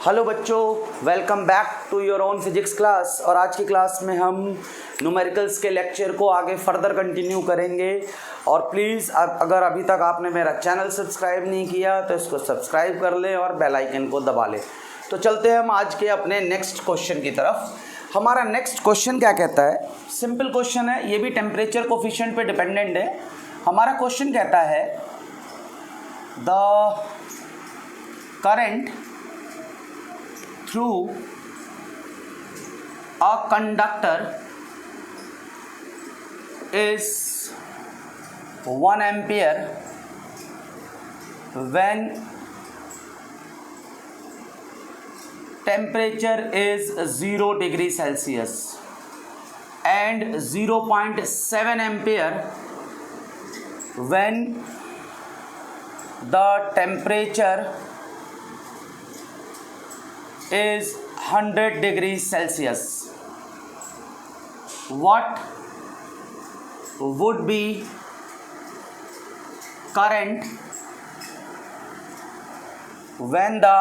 Hello बच्चों, welcome back to your own physics class. और आज की क्लास में हम न्यूमेरिकल्स के लेक्चर को आगे फर्दर कंटिन्यू करेंगे। और प्लीज़ अगर अभी तक आपने मेरा चैनल सब्सक्राइब नहीं किया तो इसको सब्सक्राइब कर लें और बेल आइकन को दबा लें। तो चलते हैं हम आज के अपने नेक्स्ट क्वेश्चन की तरफ। हमारा नेक्स्ट क्वेश्चन क्या कहता है? सिंपल क्वेश्चन है, ये भी टेम्परेचर कोफिशिएंट पे डिपेंडेंट है। हमारा क्वेश्चन कहता है the current through a conductor is 1 ampere when temperature is 0 degree Celsius and 0.7 ampere when the temperature is 100 degrees Celsius. What would be current when the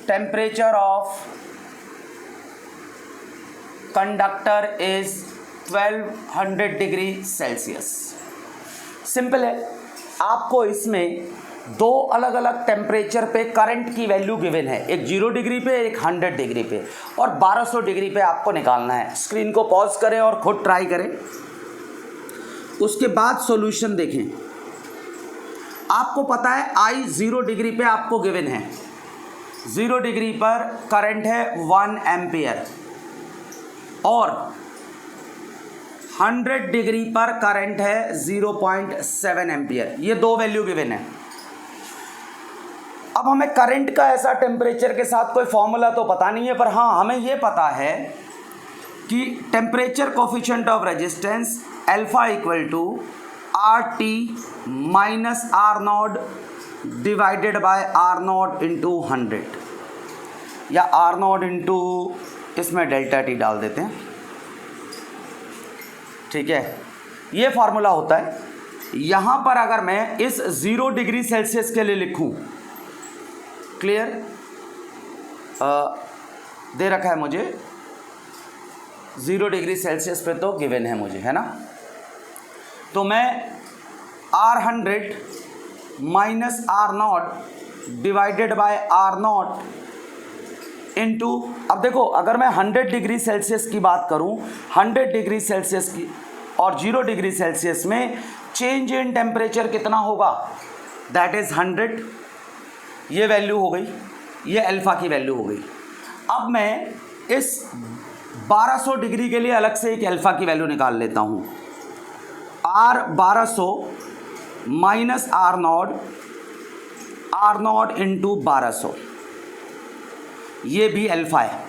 temperature of conductor is 1200 degree Celsius? Simple है, आपको इसमें दो अलग अलग temperature पे current की value given है, एक 0 डिग्री पे, एक 100 डिग्री पे और 1200 डिग्री पे आपको निकालना है। स्क्रीन को पॉज करें और खुद ट्राई करें, उसके बाद सॉल्यूशन देखें। आपको पता है I 0 डिग्री पे आपको गिवन है, 0 डिग्री पर करंट है 1 एम्पियर और 100 डिग्री पर करंट है 0.7 एम्पियर। ये दो वैल्यू गिवन है। अब हमें करंट का ऐसा टेम्परेचर के साथ कोई फॉर्मूला तो पता नहीं है, पर हाँ हमें ये पता है कि temperature coefficient of resistance alpha equal to R T minus R naught divided by R naught into 100 या आर नॉट इंटू इसमें डेल्टा टी डाल देते हैं, ठीक है। ये फार्मूला होता है। यहाँ पर अगर मैं इस 0 डिग्री सेल्सियस के लिए लिखूँ, क्लियर दे रखा है मुझे 0 डिग्री सेल्सियस पे तो गिवन है मुझे, है ना। तो मैं R100 minus R naught divided by R naught into, अब देखो अगर मैं 100 डिग्री सेल्सियस की बात करूं, 100 डिग्री सेल्सियस की और 0 डिग्री सेल्सियस में चेंज इन टेम्परेचर कितना होगा? That is 100। ये वैल्यू हो गई, ये अल्फ़ा की वैल्यू हो गई। अब मैं इस 1200 डिग्री के लिए अलग से एक अल्फ़ा की वैल्यू निकाल लेता हूँ। R 1200 minus R naught into 1200, ये भी अल्फ़ा है।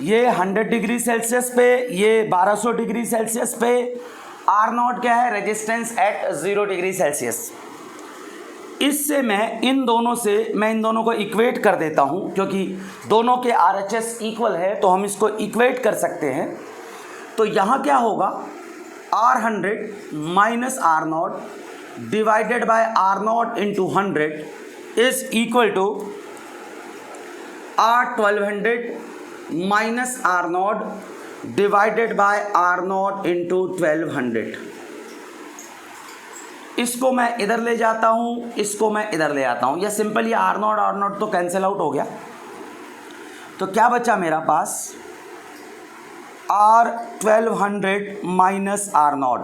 ये 100 डिग्री सेल्सियस पे, ये 1200 डिग्री सेल्सियस पे। आर नॉट क्या है? Resistance at 0 degree Celsius. इससे मैं इन दोनों को इक्वेट कर देता हूँ, क्योंकि दोनों के RHS इक्वल है तो हम इसको इक्वेट कर सकते हैं। तो यहाँ क्या होगा? R100 minus R naught divided by R naught into 100 is equal to R1200 minus R naught divided by R naught into 1200। इसको मैं इधर ले जाता हूँ, इसको मैं इधर ले आता हूँ, या सिंपल ये आर नॉट तो कैंसिल आउट हो गया। तो क्या बचा मेरा पास? R1200 माइनस आर नॉट,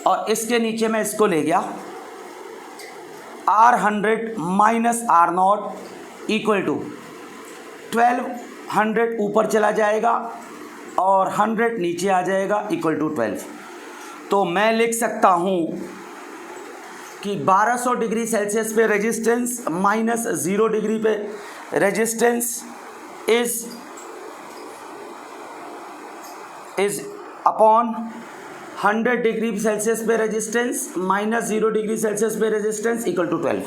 और इसके नीचे मैं इसको ले गया R100 minus R naught equal to 1200 ऊपर चला जाएगा और 100 नीचे आ जाएगा इक्वल टू 12। तो मैं लिख सकता हूँ कि 1200 डिग्री सेल्सियस पे रेजिस्टेंस माइनस 0 डिग्री पे resistance is upon 100 degree Celsius पे रेजिस्टेंस माइनस 0 डिग्री सेल्सियस पे resistance equal to 12।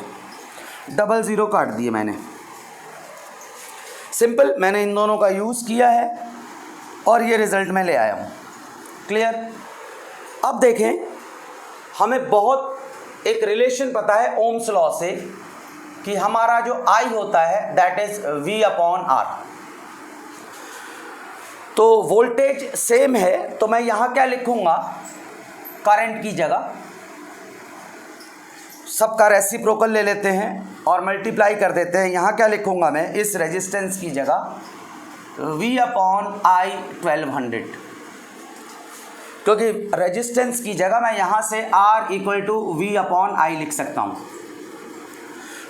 Double zero काट दिए मैंने। सिंपल, मैंने इन दोनों का यूज़ किया है और ये रिज़ल्ट मैं ले आया हूँ। क्लियर? अब देखें, हमें बहुत एक रिलेशन पता है ओम्स लॉ से कि हमारा जो I होता है दैट इज V/R। तो वोल्टेज सेम है तो मैं यहाँ क्या लिखूंगा, करंट की जगह सबका रेसिप्रोकल ले लेते हैं और मल्टीप्लाई कर देते हैं। यहाँ क्या लिखूंगा मैं, इस रेजिस्टेंस की जगह V/I 1200, क्योंकि रेजिस्टेंस की जगह मैं यहाँ से R = V/I लिख सकता हूँ।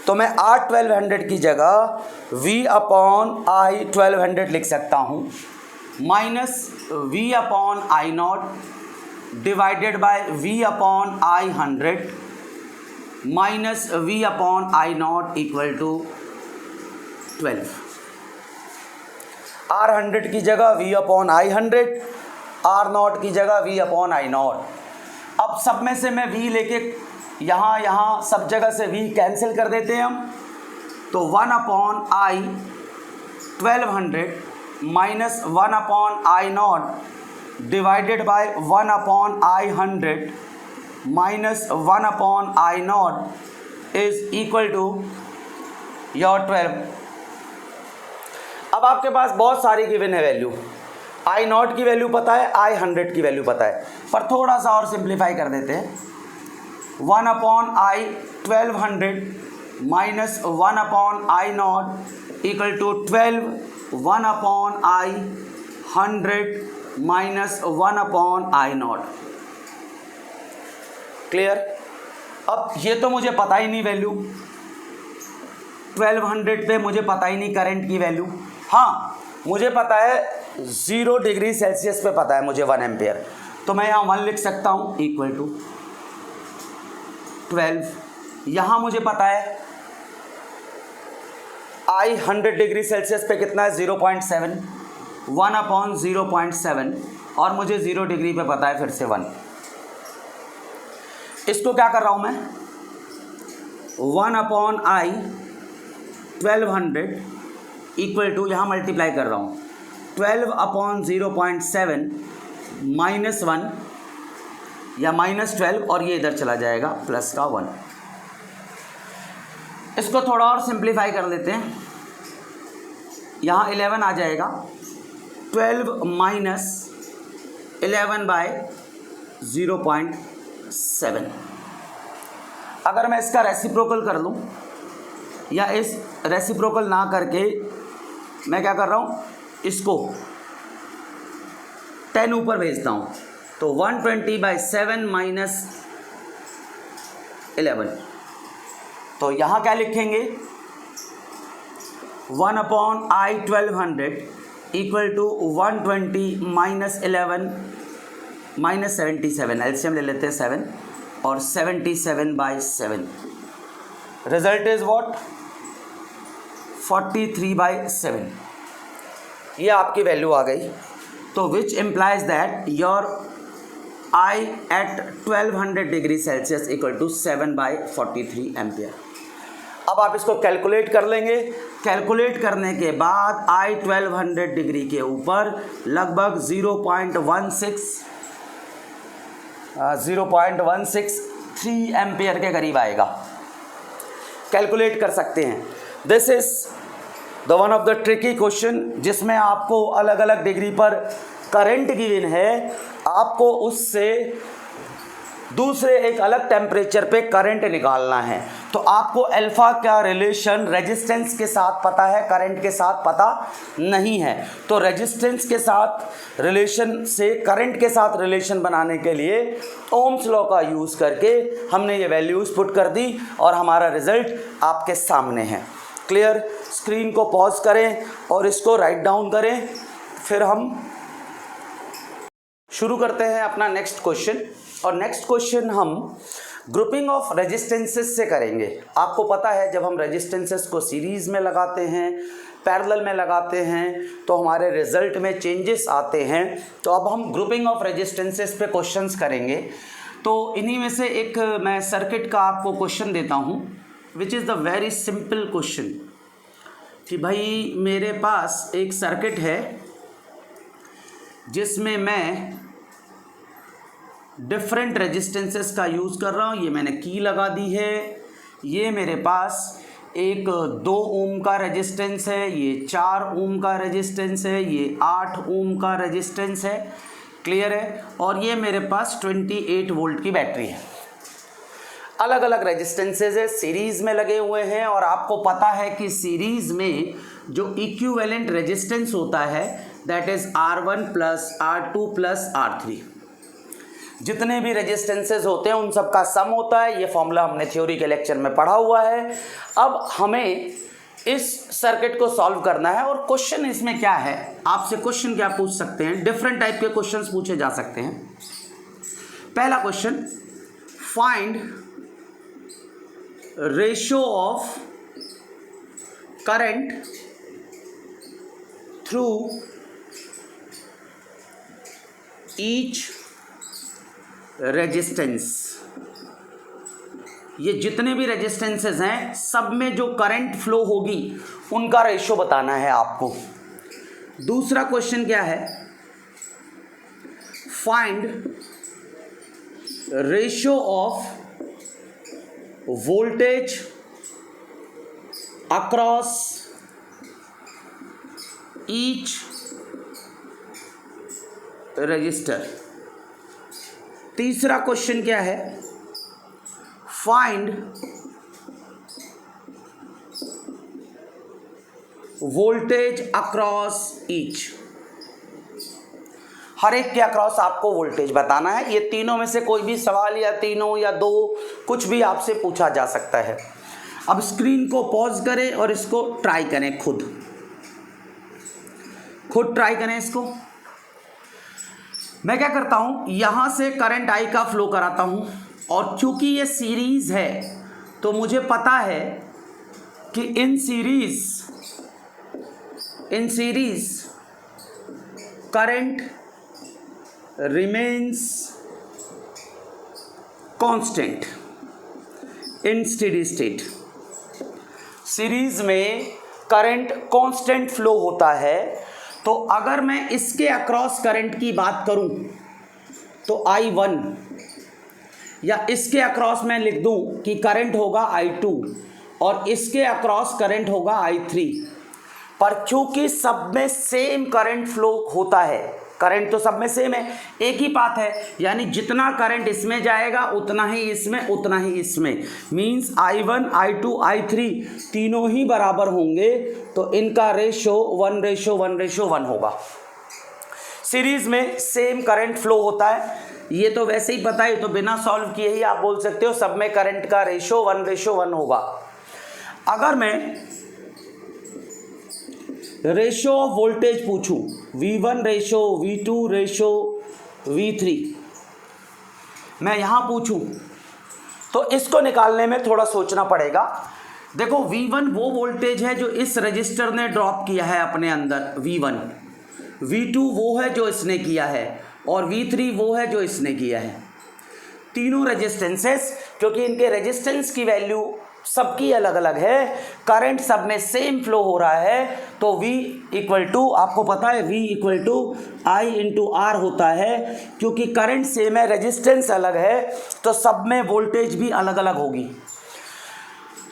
तो मैं R 1200 की जगह V/I 1200 लिख सकता हूँ minus V/I0 divided by V/I 100 minus V/I0 = 12। R 100 की जगह V/I 100, R0 की जगह V/I0। अब सब में से मैं V लेके यहाँ सब जगह से V कैंसिल कर देते हैं हम। तो 1/I 1200 minus 1/I0 divided by 1/I 100 minus 1/I0 is equal to your 12। अब आपके पास बहुत सारी गिवन है वैल्यू, I0 की वैल्यू पता है, I 100 की वैल्यू पता है, पर थोड़ा सा और सिंप्लीफाई कर देते हैं। 1/I 1200 minus 1/I0 equal to 12 1/I 100 minus 1/I0। Clear? अब ये तो मुझे पता ही नहीं वैल्यू, 1200 पे मुझे पता ही नहीं करंट की वैल्यू। हाँ मुझे पता है 0 डिग्री सेल्सियस पे पता है मुझे 1 एम्पियर, तो मैं यहाँ 1 लिख सकता हूँ इक्वल टू 12। यहाँ मुझे पता है I 100 डिग्री सेल्सियस पे कितना है 0.7, 1/0.7 और मुझे 0 डिग्री पे पता है फिर से 1। इसको क्या कर रहा हूँ मैं, 1/I 1200 इक्वल टू यहाँ मल्टीप्लाई कर रहा हूँ 12/0.7 माइनस 1 या माइनस 12 और ये इधर चला जाएगा प्लस का 1। इसको थोड़ा और सिंप्लीफाई कर लेते हैं, यहाँ 11 आ जाएगा, 12 माइनस 11/0.7। अगर मैं इसका रेसिप्रोकल कर लूँ या इस रेसिप्रोकल ना करके मैं क्या कर रहा हूँ, इसको 10 ऊपर भेजता हूँ, तो 120/7 माइनस 11। तो यहाँ क्या लिखेंगे, 1/I 1200 equal to 120 minus 11 minus 77, LCM ले लेते हैं 7 और 77/7। Result is what, 43/7। ये आपकी वैल्यू आ गई। तो which implies that your I at 1200 degree Celsius equal to 7/43 ampere. अब आप इसको कैलकुलेट कर लेंगे। कैलकुलेट करने के बाद I 1200 डिग्री के ऊपर लगभग 0.163 एम्पियर के करीब आएगा। कैलकुलेट कर सकते हैं। This is the one of the tricky question जिसमें आपको अलग अलग डिग्री पर करंट गिवन है, आपको उससे दूसरे एक अलग टेम्परेचर पे करंट निकालना है। तो आपको अल्फा का रिलेशन रेजिस्टेंस के साथ पता है, करंट के साथ पता नहीं है। तो रेजिस्टेंस के साथ रिलेशन से करंट के साथ रिलेशन बनाने के लिए ओम्स लॉ का यूज़ करके हमने ये वैल्यूज़ पुट कर दी और हमारा रिजल्ट आपके सामने है। क्लियर? स्क्रीन को पॉज करें और इसको राइट डाउन करें, फिर हम शुरू करते हैं अपना नेक्स्ट क्वेश्चन। और नेक्स्ट क्वेश्चन हम ग्रुपिंग ऑफ रेजिस्टेंसेस से करेंगे। आपको पता है जब हम रेजिस्टेंसेस को सीरीज़ में लगाते हैं, पैरेलल में लगाते हैं, तो हमारे रिजल्ट में चेंजेस आते हैं। तो अब हम ग्रुपिंग ऑफ रेजिस्टेंसेस पे क्वेश्चंस करेंगे। तो इन्हीं में से एक मैं सर्किट का आपको क्वेश्चन देता हूँ, which is the very simple question कि भाई मेरे पास एक सर्किट है जिसमें मैं डिफरेंट रेजिस्टेंसेस का यूज़ कर रहा हूँ। ये मैंने की लगा दी है। ये मेरे पास एक 2 ओम का रेजिस्टेंस है, ये 4 ओम का रेजिस्टेंस है, ये 8 ओम का रेजिस्टेंस है। क्लियर है। और ये मेरे पास 28 वोल्ट की बैटरी है। अलग अलग रेजिस्टेंसेज है, सीरीज़ में लगे हुए हैं। और आपको पता है कि सीरीज़ में जो इक्विवेलेंट रेजिस्टेंस होता है that is R1 plus R2 plus R3। जितने भी रेजिस्टेंसेज होते हैं उन सब का सम होता है। ये फॉर्मूला हमने थ्योरी के लेक्चर में पढ़ा हुआ है। अब हमें इस सर्किट को सॉल्व करना है। और क्वेश्चन इसमें क्या है, आपसे क्वेश्चन क्या पूछ सकते हैं, डिफरेंट टाइप के क्वेश्चंस पूछे जा सकते हैं। पहला question, find ratio of current through each resistance. ये जितने भी रेजिस्टेंसेस हैं सब में जो करंट फ्लो होगी उनका रेशियो बताना है आपको। दूसरा क्वेश्चन क्या है, find ratio of voltage across each register. तीसरा क्वेश्चन क्या है, फाइंड वोल्टेज अक्रॉस ईच। हर एक के अक्रॉस आपको वोल्टेज बताना है। ये तीनों में से कोई भी सवाल या तीनों या दो कुछ भी आपसे पूछा जा सकता है। अब स्क्रीन को पॉज करें और इसको ट्राई करें, खुद ट्राई करें इसको। मैं क्या करता हूं, यहां से करंट आई का फ्लो कराता हूं। और चूंकि ये सीरीज है तो मुझे पता है कि in series current remains constant in steady state. Series में करंट कांस्टेंट फ्लो होता है। तो अगर मैं इसके अक्रॉस करंट की बात करूं तो I1, या इसके अक्रॉस मैं लिख दूं कि करंट होगा I2 और इसके अक्रॉस करंट होगा I3। पर क्योंकि सब में सेम करंट फ्लो होता है, करंट तो सब में सेम है, एक ही पाथ है, यानी जितना करंट इसमें जाएगा उतना ही इसमें, उतना ही इसमें। मींस I1 I2 I3 तीनों ही बराबर होंगे। तो इनका रेशो 1:1:1 होगा। सीरीज में सेम करंट फ्लो होता है। ये तो वैसे ही पता है, तो बिना सॉल्व किए ही आप बोल सकते हो सब में करंट का रेशो 1:1 होगा। अगर मैं रेशो ऑफ वोल्टेज पूछूं, V1 ratio, V2 ratio, V3 मैं यहां पूछूं तो इसको निकालने में थोड़ा सोचना पड़ेगा। देखो V1 वो वोल्टेज है जो इस रजिस्टर ने ड्रॉप किया है अपने अंदर, V1। V2 वो है जो इसने किया है और V3 वो है जो इसने किया है। तीनों रेजिस्टेंसेस, क्योंकि इनके रेजिस्टेंस की वैल्यू सबकी अलग अलग है, करंट सब में सेम फ्लो हो रहा है, तो V इक्वल टू, आपको पता है V इक्वल टू I/R होता है। क्योंकि करंट सेम है, रेजिस्टेंस अलग है, तो सब में वोल्टेज भी अलग अलग होगी।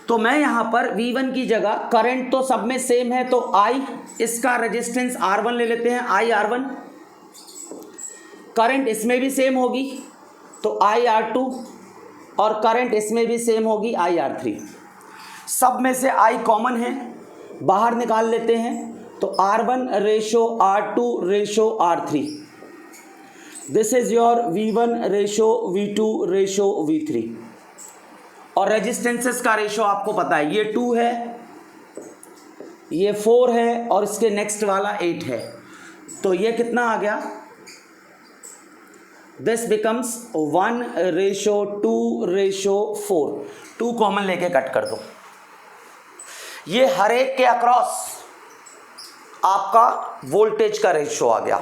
तो मैं यहाँ पर V1 की जगह, करंट तो सब में सेम है तो I, इसका रेजिस्टेंस R1 ले लेते हैं, IR1। करंट इसमें भी सेम होगी तो IR2, और करंट इसमें भी सेम होगी IR3। सब में से I कॉमन है, बाहर निकाल लेते हैं तो R1 ratio R2 ratio R3। This is your V1 ratio V2 ratio V3। और रेजिस्टेंसेस का रेशो आपको पता है, ये 2 है, ये 4 है और इसके नेक्स्ट वाला 8 है। तो ये कितना आ गया, दिस बिकम्स 1:2:4। 2 कॉमन लेके कट कर दो। ये हर एक के अक्रॉस आपका वोल्टेज का रेशियो आ गया।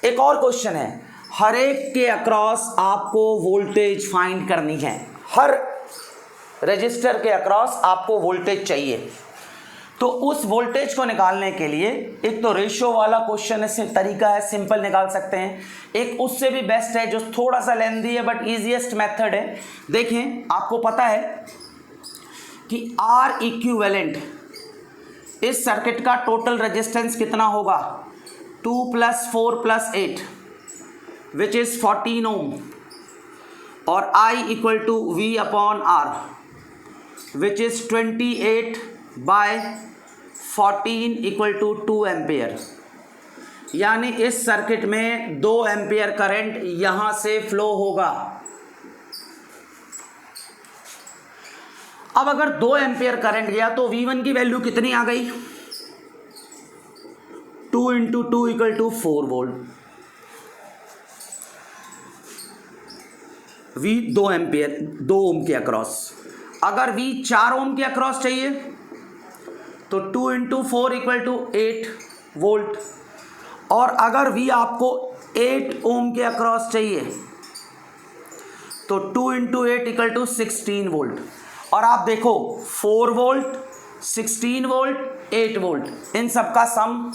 एक और क्वेश्चन है, हर एक के अक्रॉस आपको वोल्टेज फाइंड करनी है। हर रजिस्टर के अक्रॉस आपको वोल्टेज चाहिए। तो उस वोल्टेज को निकालने के लिए एक तो रेशियो वाला क्वेश्चन है, तरीका है, सिंपल निकाल सकते हैं। एक उससे भी बेस्ट है जो थोड़ा सा लेंथी है बट इजीएस्ट मेथड है। देखें, आपको पता है कि R इक्विवेलेंट इस सर्किट का टोटल रेजिस्टेंस कितना होगा, 2 + 4 + 8 विच इज 14 ओम, और I = V/R which is 28/14 = 2 ampere. यानी इस सर्किट में 2 एम्पियर करंट यहां से फ्लो होगा। अब अगर 2 एम्पियर करंट गया तो V1 की वैल्यू कितनी आ गई, 2 × 2 = 4 वोल्ट। V 2 एम्पियर 2 ओम के अक्रॉस। अगर V 4 ओम के अक्रॉस चाहिए तो 2 × 4 = 8 वोल्ट। और अगर V आपको 8 ओम के अक्रॉस चाहिए तो 2 × 8 = 16 वोल्ट। और आप देखो 4 वोल्ट, 16 वोल्ट, 8 वोल्ट, इन सब का सम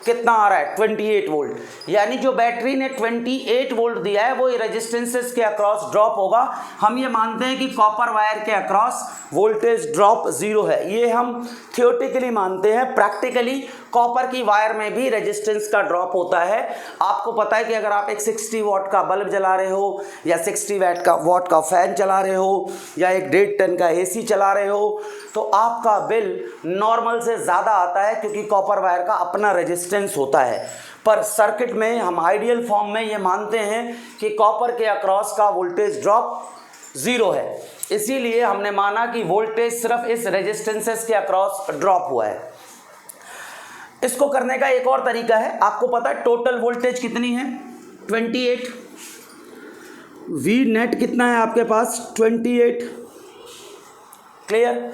कितना आ रहा है, 28 वोल्ट। यानी जो बैटरी ने 28 वोल्ट दिया है वो रेजिस्टेंसेस के अक्रॉस ड्रॉप होगा। हम ये मानते हैं कि कॉपर वायर के अक्रॉस वोल्टेज ड्रॉप 0 है, ये हम थियोरेटिकली मानते हैं। प्रैक्टिकली कॉपर की वायर में भी रेजिस्टेंस का ड्रॉप होता है। आपको पता है कि अगर आप एक 60 वाट का बल्ब जला रहे हो या 60 वाट का फैन चला रहे हो या एक 1.5 टन का AC चला रहे हो तो आपका बिल नॉर्मल से ज़्यादा आता है, क्योंकि कॉपर वायर का अपना रेजिस्टेंस होता है। पर सर्किट में हम आइडियल फॉर्म में ये मानते हैं कि कॉपर के अक्रॉस का वोल्टेज ड्रॉप 0 है, इसीलिए हमने माना कि वोल्टेज सिर्फ इस रेजिस्टेंसेस के अक्रॉस ड्रॉप हुआ है। इसको करने का एक और तरीका है। आपको पता है टोटल वोल्टेज कितनी है, 28। V नेट कितना है आपके पास, 28। क्लियर।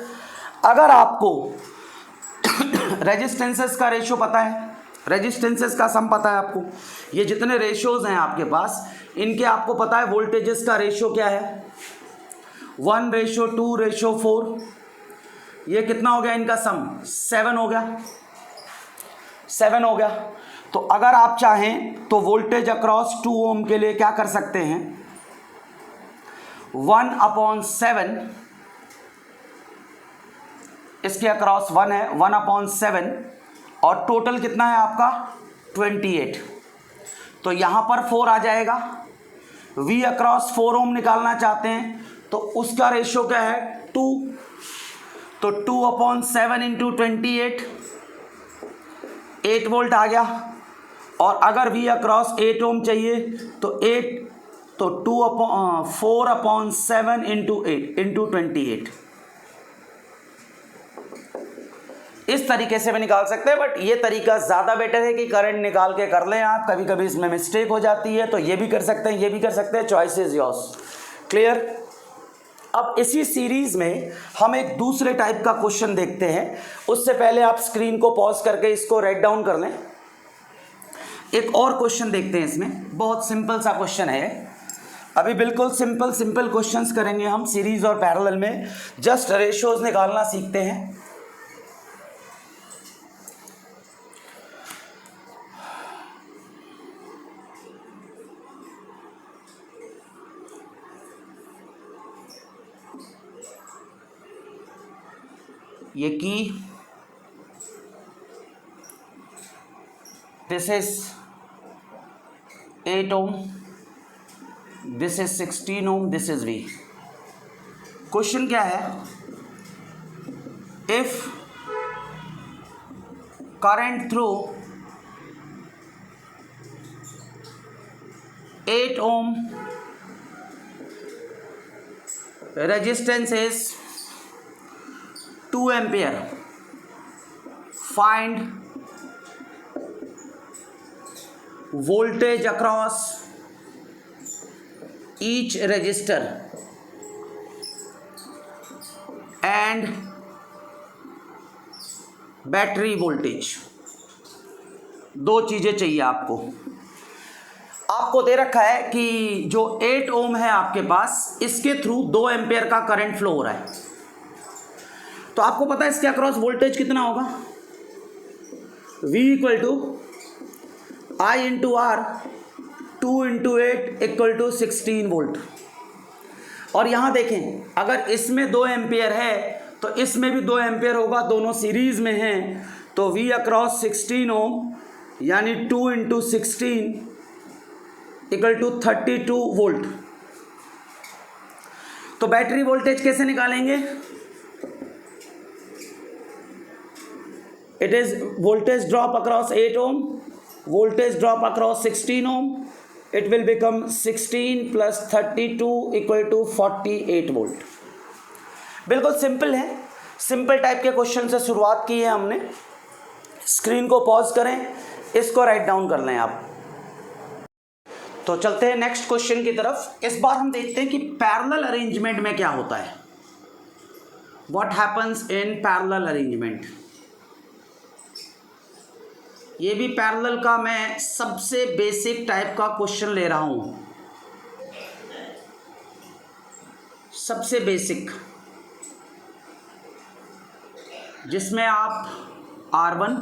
अगर आपको रेजिस्टेंसेस का रेशियो पता है, रेजिस्टेंसेस का सम पता है आपको, ये जितने रेशियोज हैं आपके पास इनके आपको पता है वोल्टेजेस का रेशियो क्या है, 1:2:4। ये कितना हो गया इनका सम, 7 हो गया, 7 हो गया। तो अगर आप चाहें तो वोल्टेज अक्रॉस 2 ओम के लिए क्या कर सकते हैं, 1/7, इसके अक्रॉस 1 है, 1/7, और टोटल कितना है आपका 28। तो यहाँ पर 4 आ जाएगा। V अक्रॉस 4 ओम निकालना चाहते हैं तो उसका रेशियो क्या है, 2। तो 2/7 × 28, 8 वोल्ट आ गया। और अगर V अक्रॉस 8 ओम चाहिए तो 4/7 × 8 × 28। इस तरीके से भी निकाल सकते हैं, बट ये तरीका ज़्यादा बेटर है कि करंट निकाल के कर लें आप। कभी कभी इसमें मिस्टेक हो जाती है, तो ये भी कर सकते हैं, ये भी कर सकते हैं, चॉइस इज योर्स। क्लियर। अब इसी सीरीज में हम एक दूसरे टाइप का क्वेश्चन देखते हैं। उससे पहले आप स्क्रीन को पॉज करके इसको राइट डाउन कर लें। एक और क्वेश्चन देखते हैं, इसमें बहुत सिंपल सा क्वेश्चन है। अभी बिल्कुल सिंपल क्वेश्चंस करेंगे हम सीरीज और पैरेलल में, जस्ट रेशियोज निकालना सीखते हैं। ये की this is 8 ohm, this is 16 ohm, this is V। Question क्या है, if current through 8 ohm resistance is 2 ampere, find voltage across each resistor and battery voltage. 2 चीज़ें चाहिए आपको। आपको दे रखा है कि जो 8 ओम है आपके पास, इसके थ्रू 2 एम्पियर का करंट फ्लो हो रहा है। तो आपको पता है इसके अक्रॉस वोल्टेज कितना होगा, V equal to I into R, 2 into 8 equal to 16 volt. और यहाँ देखें अगर इसमें 2 एम्पियर है तो इसमें भी 2 एम्पियर होगा, दोनों सीरीज में हैं, तो V अक्रॉस 16 ओम यानी 2 इंटू 16 इक्वल टू 32 वोल्ट। तो बैटरी वोल्टेज कैसे निकालेंगे, it is voltage drop across 8 ohm, voltage drop across 16 ohm, it will become 16 plus 32 equal to 48 volt। बिल्कुल सिंपल है, सिंपल टाइप के क्वेश्चन से शुरुआत की है हमने। स्क्रीन को पॉज करें, इसको राइट डाउन कर लें आप। तो चलते हैं नेक्स्ट क्वेश्चन की तरफ। इस बार हम देखते हैं कि पैरेलल अरेंजमेंट में क्या होता है, what happens in parallel arrangement. ये भी पैरेलल का मैं सबसे बेसिक टाइप का क्वेश्चन ले रहा हूं, सबसे बेसिक, जिसमें आप R1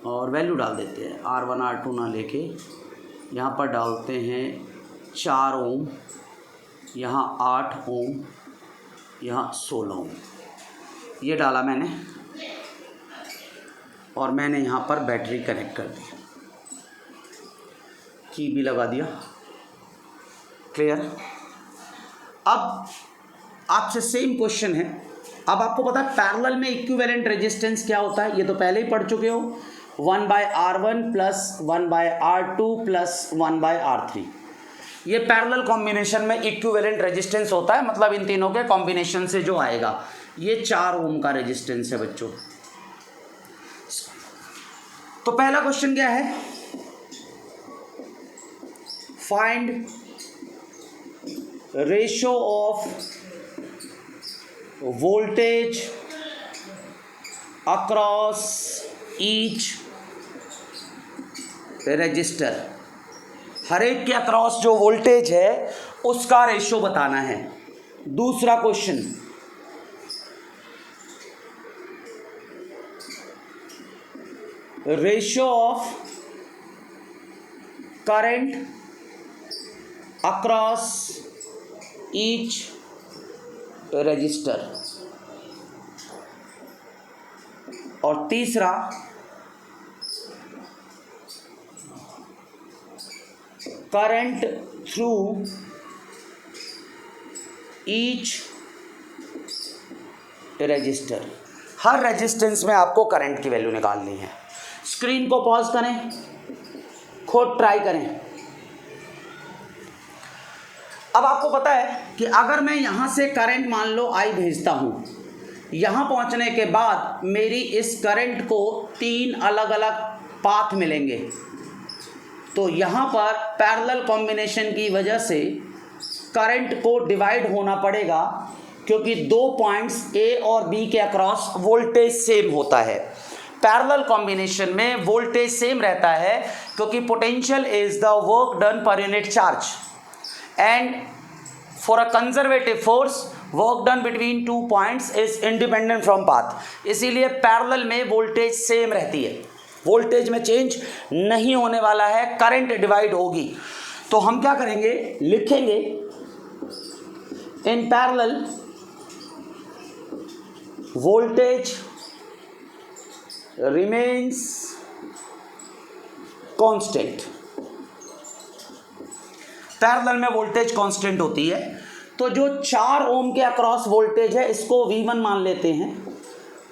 और वैल्यू डाल देते हैं, R1 R2 ना लेके यहाँ पर डालते हैं 4 ओम, यहाँ 8 ओम, यहाँ 16 ओम, ये डाला मैंने और मैंने यहाँ पर बैटरी कनेक्ट कर दी, की भी लगा दिया। क्लियर। अब आपसे सेम क्वेश्चन है। अब आपको पता है पैरेलल में इक्विवेलेंट रेजिस्टेंस क्या होता है, ये तो पहले ही पढ़ चुके हो, 1/R1 plus 1/R2 plus 1/R3। ये पैरेलल कॉम्बिनेशन में इक्विवेलेंट रेजिस्टेंस होता है, मतलब इन तीनों के कॉम्बिनेशन से जो आएगा। ये 4 ओम का रेजिस्टेंस है बच्चों। तो पहला क्वेश्चन क्या है, find ratio of voltage across each resistor. हर एक के अक्रॉस जो वोल्टेज है उसका रेशियो बताना है। दूसरा question, ratio of current across each register. और तीसरा, करंट थ्रू ईच रजिस्टर। हर रेजिस्टेंस में आपको करंट की वैल्यू निकालनी है। स्क्रीन को पॉज करें, खुद ट्राई करें। अब आपको पता है कि अगर मैं यहां से करंट मान लो I भेजता हूं, यहां पहुंचने के बाद मेरी इस करंट को 3 अलग अलग पाथ मिलेंगे। तो यहां पर पैरेलल कॉम्बिनेशन की वजह से करंट को डिवाइड होना पड़ेगा, क्योंकि 2 पॉइंट्स A और B के अक्रॉस वोल्टेज सेम होता है। पैरेलल कॉम्बिनेशन में वोल्टेज सेम रहता है, क्योंकि potential is the work done per unit charge and for a conservative force work done between 2 points is independent from path. इसीलिए parallel में वोल्टेज सेम रहती है, वोल्टेज में चेंज नहीं होने वाला है, करंट डिवाइड होगी। तो हम क्या करेंगे, लिखेंगे in parallel voltage remains constant. Parallel में वोल्टेज कांस्टेंट होती है। तो जो 4 ओम के अक्रॉस वोल्टेज है इसको V1 मान लेते हैं,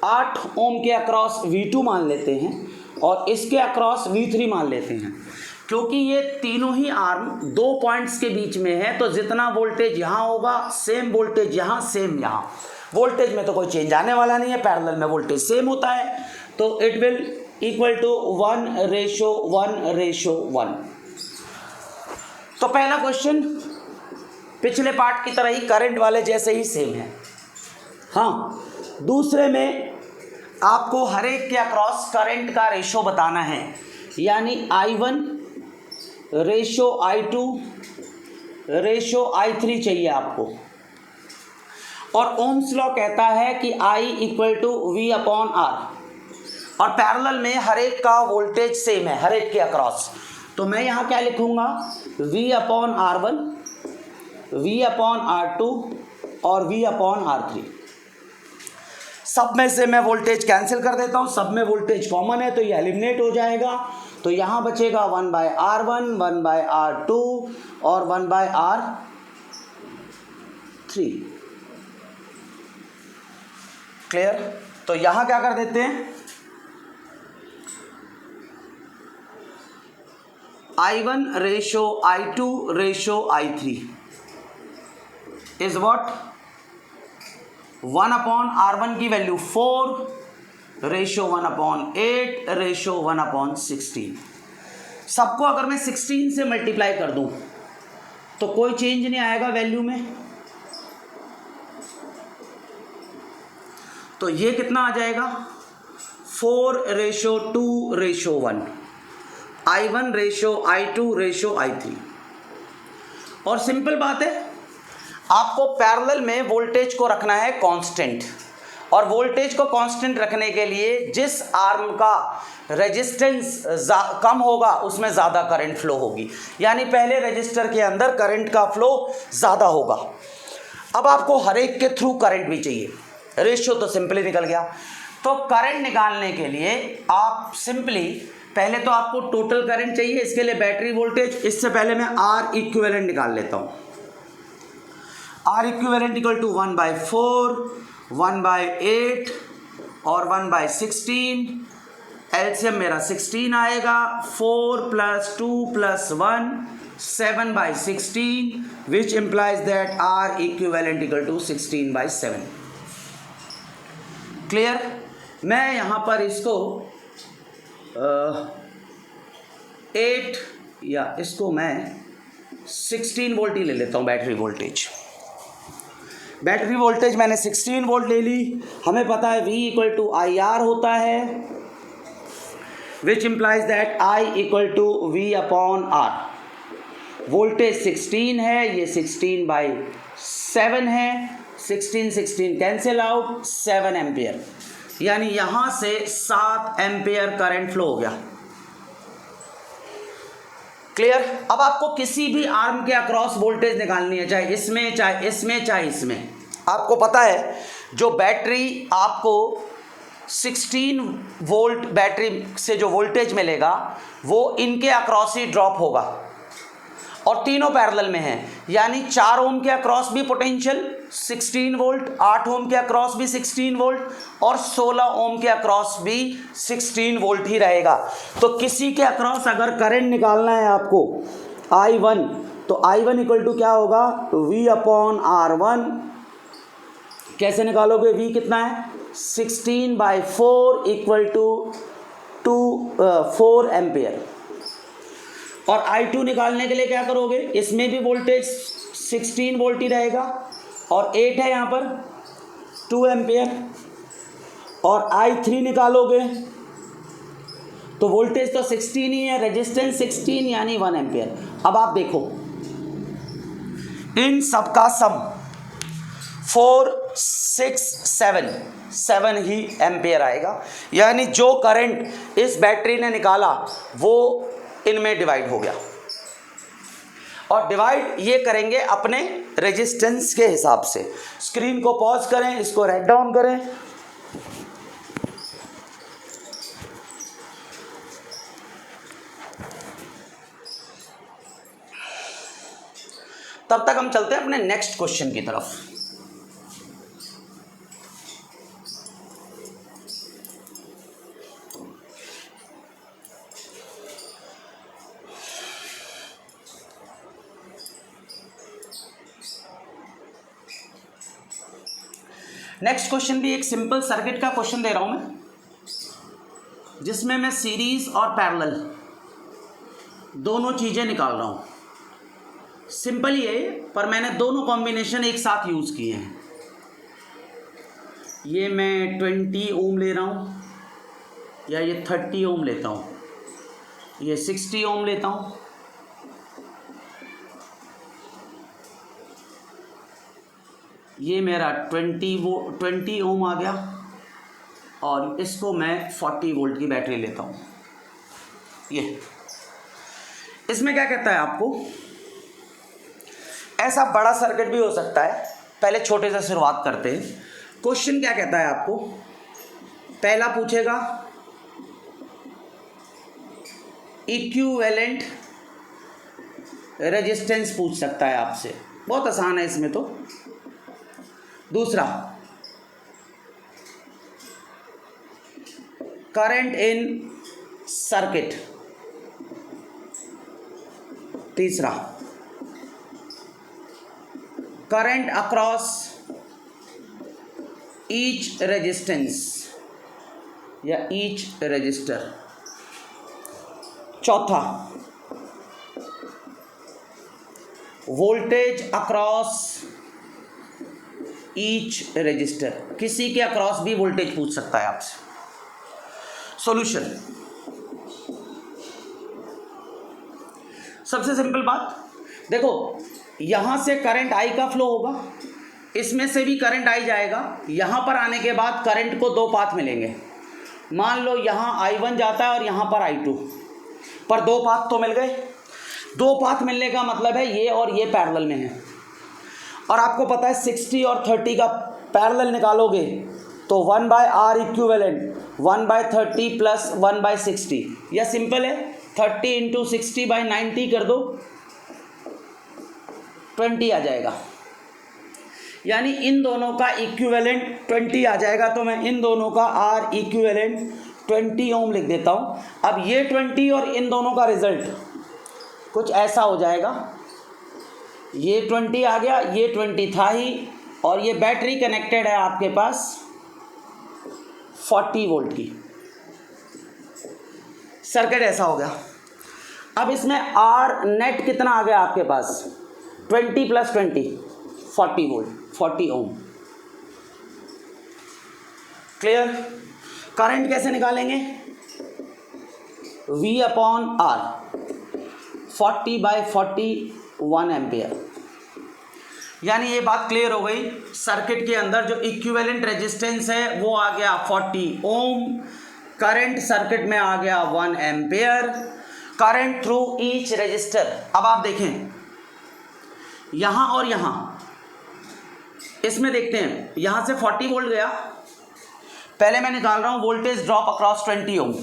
8 ओम के अक्रॉस V2 मान लेते हैं और इसके अक्रॉस V3 मान लेते हैं। क्योंकि ये तीनों ही आर्म 2 पॉइंट्स के बीच में है, तो जितना वोल्टेज यहाँ होगा सेम वोल्टेज यहाँ, सेम यहाँ। वोल्टेज में तो कोई चेंज आने वाला नहीं है, पैरेलल में वोल्टेज सेम होता है, तो इट विल इक्वल टू 1:1:1। तो पहला क्वेश्चन पिछले पार्ट की तरह ही करंट वाले जैसे ही सेम है। हाँ, दूसरे में आपको हर एक के अक्रॉस करंट का रेशो बताना है, यानी I1 ratio I2 ratio I3 चाहिए आपको। और ओम्स लॉ कहता है कि I equal to V upon R, और पैरेलल में हर एक का वोल्टेज सेम है हर एक के अक्रॉस। तो मैं यहाँ क्या लिखूंगा, V upon R1, V upon R2 और V अपॉन R3। सब में से मैं वोल्टेज कैंसिल कर देता हूँ, सब में वोल्टेज कॉमन है तो ये एलिमिनेट हो जाएगा। तो यहाँ बचेगा 1/R1, 1/R2 और 1/R3। क्लियर? तो यहाँ क्या कर देते हैं, I1 ratio I2 ratio I3 is what, 1 upon R1 की वैल्यू 4 रेशो 1/8 रेशो 1/16। सबको अगर मैं 16 से मल्टीप्लाई कर दूं तो कोई चेंज नहीं आएगा वैल्यू में। तो ये कितना आ जाएगा, 4 ratio 2 ratio 1, I1 ratio I2 ratio I3। और सिंपल बात है, आपको पैरेलल में वोल्टेज को रखना है कांस्टेंट, और वोल्टेज को कांस्टेंट रखने के लिए जिस आर्म का रेजिस्टेंस कम होगा उसमें ज़्यादा करंट फ्लो होगी, यानी पहले रजिस्टर के अंदर करंट का फ्लो ज़्यादा होगा। अब आपको हर एक के थ्रू करंट भी चाहिए, रेशियो तो सिंपली निकल गया। तो करंट निकालने के लिए आप सिंपली पहले तो आपको टोटल करंट चाहिए, इसके लिए बैटरी वोल्टेज, इससे पहले मैं आर इक्विवेलेंट निकाल लेता हूँ। आर इक्विवेलेंट इक्वल टू 1/4, 1/8 और 1/16। एलसीएम मेरा 16 आएगा, 4 + 2 + 1 7/16, विच implies that R equivalent equal to 16/7। Clear? मैं यहाँ पर इसको 8 या इसको मैं 16 वोल्ट ही ले लेता हूँ। बैटरी वोल्टेज मैंने 16 वोल्ट ले ली। हमें पता है V इक्वल टू IR होता है, which implies that I equal to V upon R। Voltage 16 है, ये 16/7 है, 16 कैंसिल आउट, 7 एम्पियर, यानी यहां से 7 एम्पियर करंट फ्लो हो गया। क्लियर? अब आपको किसी भी आर्म के अक्रॉस वोल्टेज निकालनी है, चाहे इसमें चाहे इसमें चाहे इसमें। आपको पता है जो बैटरी आपको 16 वोल्ट बैटरी से जो वोल्टेज मिलेगा वो इनके अक्रॉस ही ड्रॉप होगा, और तीनों पैरेलल में हैं, यानी 4 ओम के अक्रॉस भी पोटेंशियल 16 वोल्ट, 8 ओम के अक्रॉस भी 16 वोल्ट और 16 ओम के अक्रॉस भी 16 वोल्ट ही रहेगा। तो किसी के अक्रॉस अगर करंट निकालना है आपको I1, तो I1 इक्वल टू क्या होगा, V अपॉन R1। कैसे निकालोगे, V कितना है, 16/4 इक्वल टू 4 एम्पियर। और I2 निकालने के लिए क्या करोगे, इसमें भी वोल्टेज 16 वोल्ट ही रहेगा, और 8 है यहाँ पर 2 एम्पियर। और I3 निकालोगे तो वोल्टेज तो 16 ही है, रेजिस्टेंस 16 यानी 1 एम्पियर। अब आप देखो इन सबका सम 4 6 7 ही एम्पियर आएगा, यानी जो करंट इस बैटरी ने निकाला वो इनमें डिवाइड हो गया। और डिवाइड ये करेंगे अपने रेजिस्टेंस के हिसाब से। स्क्रीन को पॉज करें, इसको राइट डाउन करें। तब तक हम चलते हैं अपने नेक्स्ट क्वेश्चन की तरफ। नेक्स्ट क्वेश्चन भी एक सिंपल सर्किट का क्वेश्चन दे रहा हूं मैं, जिसमें मैं सीरीज और पैरेलल दोनों चीजें निकाल रहा हूं। सिंपल ही है, पर मैंने दोनों कॉम्बिनेशन एक साथ यूज किए हैं। ये मैं 20 ओम ले रहा हूं, या ये 30 ओम लेता हूं, ये 60 ओम लेता हूं, ये मेरा 20 ओम आ गया और इसको मैं 40 वोल्ट की बैटरी लेता हूँ। ये इसमें क्या कहता है आपको, ऐसा बड़ा सर्किट भी हो सकता है। पहले छोटे से शुरुआत करते हैं। क्वेश्चन क्या कहता है आपको, पहला पूछेगा इक्विवेलेंट रेजिस्टेंस पूछ सकता है आपसे, बहुत आसान है इसमें तो। दूसरा करंट इन सर्किट। तीसरा करंट अक्रॉस ईच रेजिस्टेंस या ईच रजिस्टर। चौथा वोल्टेज अक्रॉस ईच रजिस्टर, किसी के अक्रॉस भी वोल्टेज पूछ सकता है आपसे। सॉल्यूशन, सबसे सिंपल बात देखो, यहां से करंट आई का फ्लो होगा, इसमें से भी करंट आई जाएगा। यहां पर आने के बाद करंट को दो पाथ मिलेंगे। मान लो यहां I1 जाता है और यहां पर I2, पर दो पाथ तो मिल गए। दो पाथ मिलने का मतलब है ये और ये पैरेलल में है, और आपको पता है 60 और 30 का पैरेलल निकालोगे तो 1/R इक्विवेलेंट 1/30 प्लस 1/60, यह सिंपल है। 30 इंटू 60/90 कर दो, 20 आ जाएगा। यानी इन दोनों का इक्विवेलेंट 20 आ जाएगा, तो मैं इन दोनों का R इक्विवेलेंट 20 ओम लिख देता हूँ। अब ये 20 और इन दोनों का रिजल्ट कुछ ऐसा हो जाएगा, ये 20 आ गया, ये 20 था ही, और ये बैटरी कनेक्टेड है आपके पास 40 वोल्ट की। सर्किट ऐसा हो गया। अब इसमें R नेट कितना आ गया आपके पास, 20 प्लस 20 40 वोल्ट, 40 ओम। क्लियर। करंट कैसे निकालेंगे, V/R 40/40 1 एम्पियर। यानी ये बात क्लियर हो गई, सर्किट के अंदर जो इक्विवेलेंट रेजिस्टेंस है वो आ गया 40 ओम, करंट सर्किट में आ गया 1 ampere, current through each resistor. अब आप देखें यहां और यहां, इसमें देखते हैं यहां से 40 वोल्ट गया। पहले मैं निकाल रहा हूं वोल्टेज ड्रॉप अक्रॉस 20 ओम,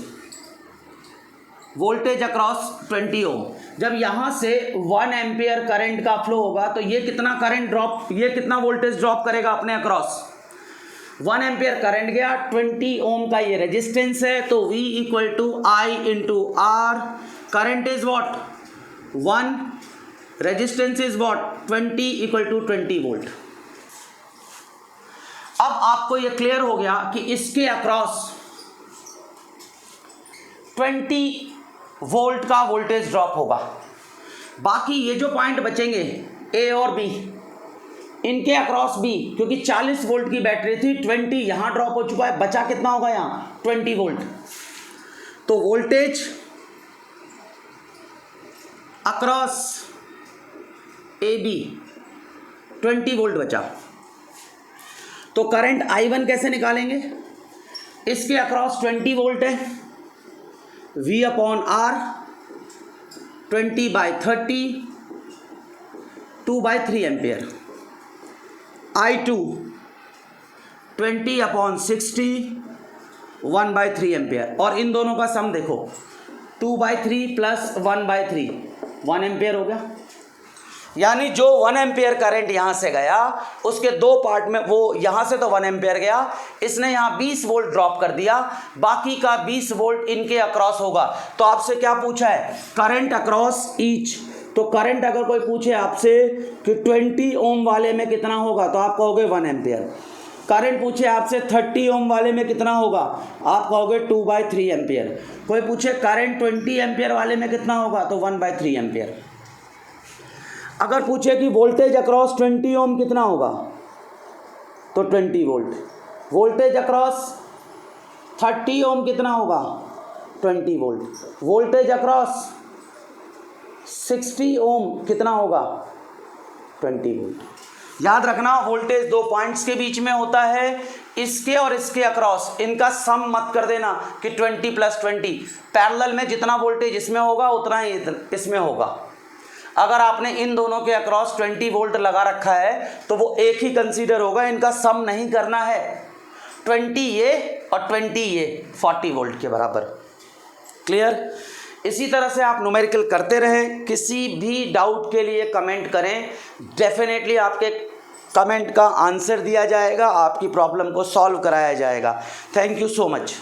वोल्टेज अक्रॉस 20 ओम। जब यहां से 1 एम्पियर करंट का फ्लो होगा तो ये कितना करंट ड्रॉप, ये कितना वोल्टेज ड्रॉप करेगा अपने अक्रॉस, 1 एम्पियर करंट गया, 20 ओम का ये रेजिस्टेंस है, तो V equal to I into R। Current is what 1, resistance is what 20 equal to 20 volt. अब आपको ये क्लियर हो गया कि इसके अक्रॉस 20 वोल्ट का वोल्टेज ड्रॉप होगा। बाकी ये जो पॉइंट बचेंगे A और B, इनके अक्रॉस भी, क्योंकि 40 वोल्ट की बैटरी थी, 20 यहां ड्रॉप हो चुका है, बचा कितना होगा यहां 20 वोल्ट। तो वोल्टेज अक्रॉस AB 20 वोल्ट बचा। तो करंट I1 कैसे निकालेंगे, इसके अक्रॉस 20 वोल्ट है, V/R 20/30 2/3 एम्पियर। I2 20/60 1/3 ampere. और इन दोनों का सम देखो, 2/3 प्लस 1/3 1 एम्पियर हो गया। यानी जो 1 एम्पियर करंट यहाँ से गया उसके दो पार्ट में, वो यहाँ से तो 1 एम्पियर गया, इसने यहाँ 20 वोल्ट ड्रॉप कर दिया, बाकी का 20 वोल्ट इनके अक्रॉस होगा। तो आपसे क्या पूछा है, करंट अक्रॉस ईच। तो करंट अगर कोई पूछे आपसे कि 20 ओम वाले में कितना होगा तो आप कहोगे 1 एम्पियर। करंट पूछे आपसे 30 ओम वाले में कितना होगा, आप कहोगे 2/3 एम्पियर। कोई पूछे करंट 20 एम्पियर वाले में कितना होगा तो 1/3 एम्पियर। अगर पूछे कि वोल्टेज अक्रॉस 20 ओम कितना होगा तो 20 वोल्ट। वोल्टेज अक्रॉस 30 ओम कितना होगा 20 वोल्ट। वोल्टेज अक्रॉस 60 ओम कितना होगा 20 वोल्ट। याद रखना वोल्टेज दो पॉइंट्स के बीच में होता है, इसके और इसके अक्रॉस, इनका सम मत कर देना कि 20 + 20। पैरेलल में जितना वोल्टेज इसमें होगा उतना ही इसमें होगा। अगर आपने इन दोनों के अक्रॉस 20 वोल्ट लगा रखा है तो वो एक ही कंसीडर होगा, इनका सम नहीं करना है। 20 ये और 20 ये 40 वोल्ट के बराबर। क्लियर? इसी तरह से आप न्यूमेरिकल करते रहें। किसी भी डाउट के लिए कमेंट करें, डेफिनेटली आपके कमेंट का आंसर दिया जाएगा, आपकी प्रॉब्लम को सॉल्व कराया जाएगा। Thank you so much.